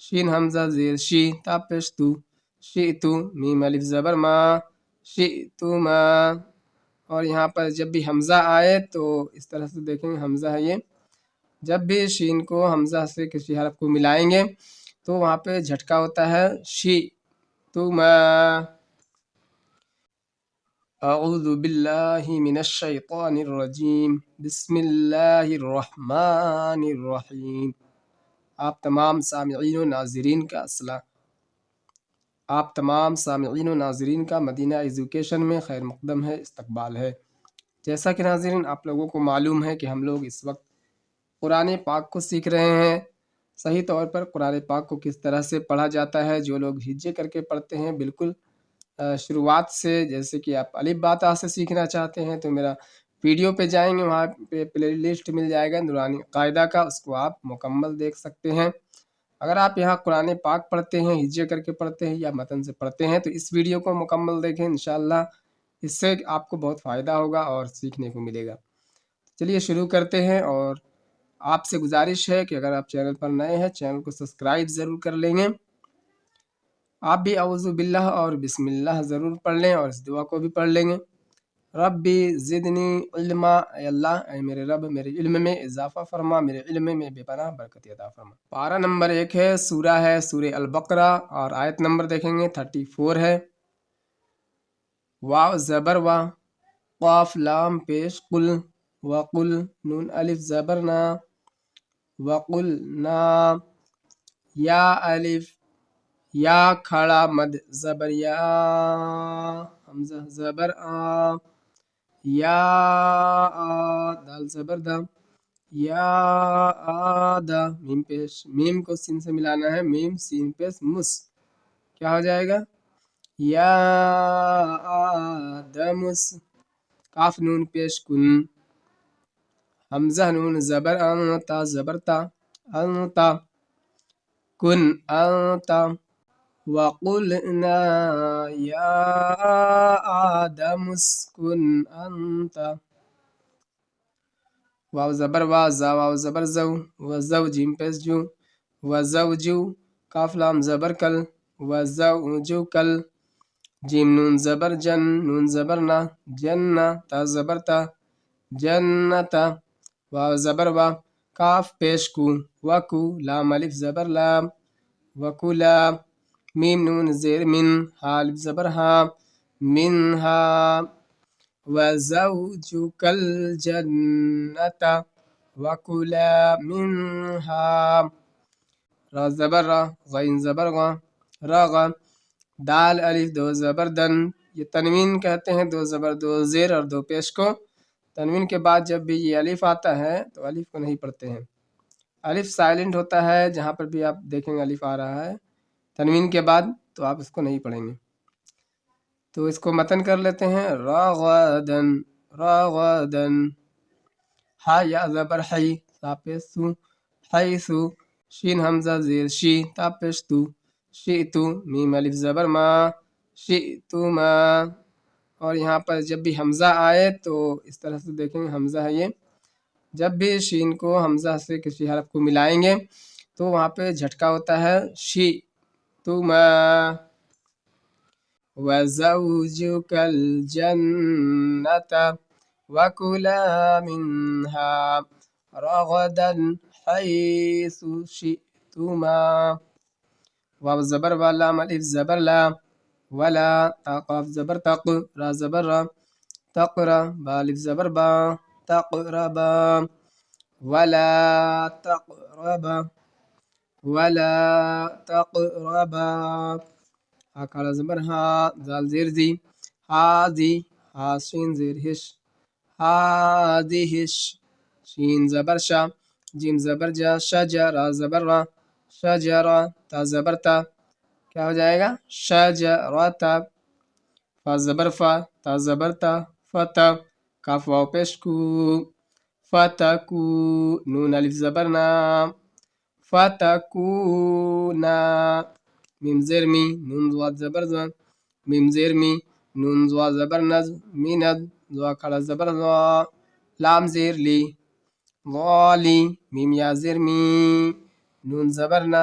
شین حمزہ زیر شی تا پیش تو شئتو میم الف زبر ما شئتما. اور یہاں پر جب بھی حمزہ آئے تو اس طرح سے دیکھیں گے، حمزہ ہے یہ، جب بھی شین کو حمزہ سے کسی حرف کو ملائیں گے تو وہاں پہ جھٹکا ہوتا ہے شی تما. اعوذ باللہ من الشیطان الرجیم بسم اللہ الرحمن الرحیم. آپ تمام سامعین و ناظرین کا مدینہ ایجوکیشن میں خیر مقدم ہے، استقبال ہے. جیسا کہ ناظرین آپ لوگوں کو معلوم ہے کہ ہم لوگ اس وقت قرآن پاک کو سیکھ رہے ہیں. صحیح طور پر قرآن پاک کو کس طرح سے پڑھا جاتا ہے. جو لوگ ہجے کر کے پڑھتے ہیں بالکل شروعات سے، جیسے کہ آپ الف با تا سے سیکھنا چاہتے ہیں تو میرا ویڈیو پہ جائیں گے، وہاں پہ پلے لسٹ مل جائے گا نورانی قاعدہ کا، اس کو آپ مکمل دیکھ سکتے ہیں. اگر آپ یہاں قرآن پاک پڑھتے ہیں، ہجے کر کے پڑھتے ہیں یا متن سے پڑھتے ہیں تو اس ویڈیو کو مکمل دیکھیں، انشاءاللہ اس سے آپ کو بہت فائدہ ہوگا اور سیکھنے کو ملے گا. چلیے شروع کرتے ہیں. اور آپ سے گزارش ہے کہ اگر آپ چینل پر نئے ہیں چینل کو سبسکرائب ضرور کر لیں گے. آپ بھی اعوذ باللہ اور بسم اللہ ضرور پڑھ لیں اور اس دعا کو بھی پڑھ لیں گے. ربی زدنی علما، اے اللہ اے میرے رب میرے علم میں اضافہ فرما، میرے علم میں بے پناہ برکت عطا فرما. پارہ نمبر 1 ہے، سورہ ہے سورہ البقرہ، اور آیت نمبر دیکھیں گے 34 ہے. واو زبر وا، قاف لام پیش قل، وقل نون الف زبر نا، وقل نا. یا الف یا کھڑا مد زبر یا، حمزہ زبر آ، یا آ دال زبر دا، یا آدا میم پیش، میم کو سین سے ملانا ہے، میم سین پیش مس، کیا ہو جائے گا یا آدمس. کاف نون پیش کن، حمزہ نون زبر انتا زبر تا، انتا کن انتا. وقلنا یا آدم اسکن انتا. واو زبر وا، زا واو زبر زو، وزو جیم پیس جو، وزوجو. کاف لام زبر کل، وزوجو کل. جیم نون زبر جن، نون زبر نا، جنہ تا زبر تا، جنتا. واو زبر وا، کاف پیش کو، وکو لام الف زبر لام، وکولا. میم نون زیر من، ہا الف زبر ہا، منہا. وزوجک الجنۃ وکلا منہا. را زبر را، غین زبر غا، راغا. دال الف دو زبر دن، یہ تنوین کہتے ہیں، 2 زبر 2 زیر اور 2 پیش کو. تنوین کے بعد جب بھی یہ الف آتا ہے تو الف کو نہیں پڑھتے ہیں، الف سائلنٹ ہوتا ہے. جہاں پر بھی آپ دیکھیں گے الف آ رہا ہے تنوین کے بعد تو آپ اس کو نہیں پڑھیں گے. تو اس کو متن کر لیتے ہیں. راغدن راغدن. ہا یا زبر حی، تا پیش سو، حیثو. شین حمزہ زیر شی تا پیش تو شئتو میم الف زبر ما شئتما. اور یہاں پر جب بھی حمزہ آئے تو اس طرح سے دیکھیں گے، حمزہ ہے یہ، جب بھی شین کو حمزہ سے کسی حرف کو ملائیں گے تو وہاں پہ جھٹکا ہوتا ہے شی تما. وزوجک الجنۃ وکلا منہا رغدا حیث شئتما. واو زبر وا، لام الف زبر لا، ولا. تا قاف زبر تق، را زبر را، تقرا. با الف زبر با، تقربا. ولا تقربا، ولا تقربا. ہا کھڑا زبر ہا، زال زیر زی، ہاذی. ہا شین زیر ہش، ہاذہش. شین زبر شا، جیم زبر جا، شجا. را زبر را، شجرا. تا زبر تا، کیا ہو جائے گا شجرتا. فا زبر فا، تا زبر تا، فتا. کاف واو پیش کو، فتکو. نون الف زبر نا، فتکونا. میم زیر می، نون زواد زبر زا، میم زیر می، نون زوا زبر نز، میند. زوا کھڑا زبر زوا، لام زیر لی، والی. میم یا زیر می، نون زبر نا،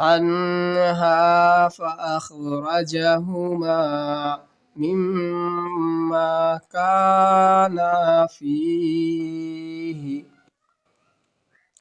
عنها فأخرجهما مما كان فيه।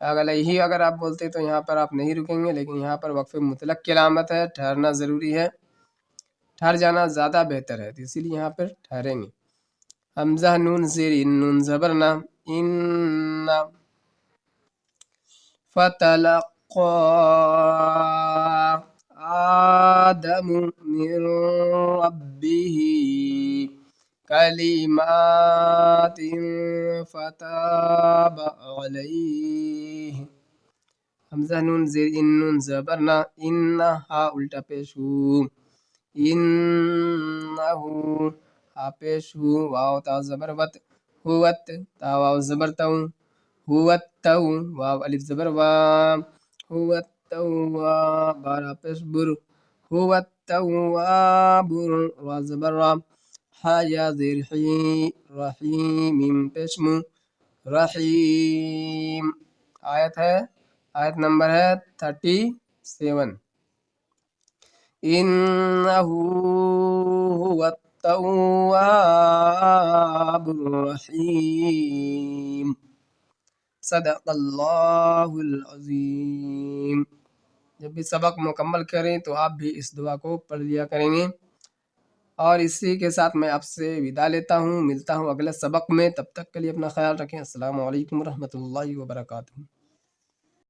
اگر آپ بولتے تو یہاں پر آپ نہیں رکیں گے، لیکن یہاں پر وقف مطلق کی علامت ہے، ٹھہرنا ضروری ہے، ٹھہر جانا زیادہ بہتر ہے، تو اسی لیے یہاں پر ٹھہریں گے۔ حمزہ نون زیر نون زبرنا ان، فتلقى آدم من ربه كلمات فتاب عليه۔ حمزہ نون زیر ان نون زبرنا ان، ہا الٹا پیش ہو، انہو ہا پیش ہو، واو تا زبر وت، ہوت تا واو زبر تو، هو التو واو الف زبر وام، هو التواب بارا پیش بر، هو التواب را زبر رام، حاجا زیر حی، رحیم پیشم، رحیم۔ آیت نمبر ہے 37۔ انہو هو التواب الرحیم۔ صدق اللہ العظیم۔ جب بھی سبق مکمل کریں تو آپ بھی اس دعا کو پڑھ لیا کریں گے۔ اور اسی کے ساتھ میں آپ سے ودا لیتا ہوں، ملتا ہوں اگلے سبق میں، تب تک کے لیے اپنا خیال رکھیں۔ السلام علیکم ورحمۃ اللہ وبرکاتہ۔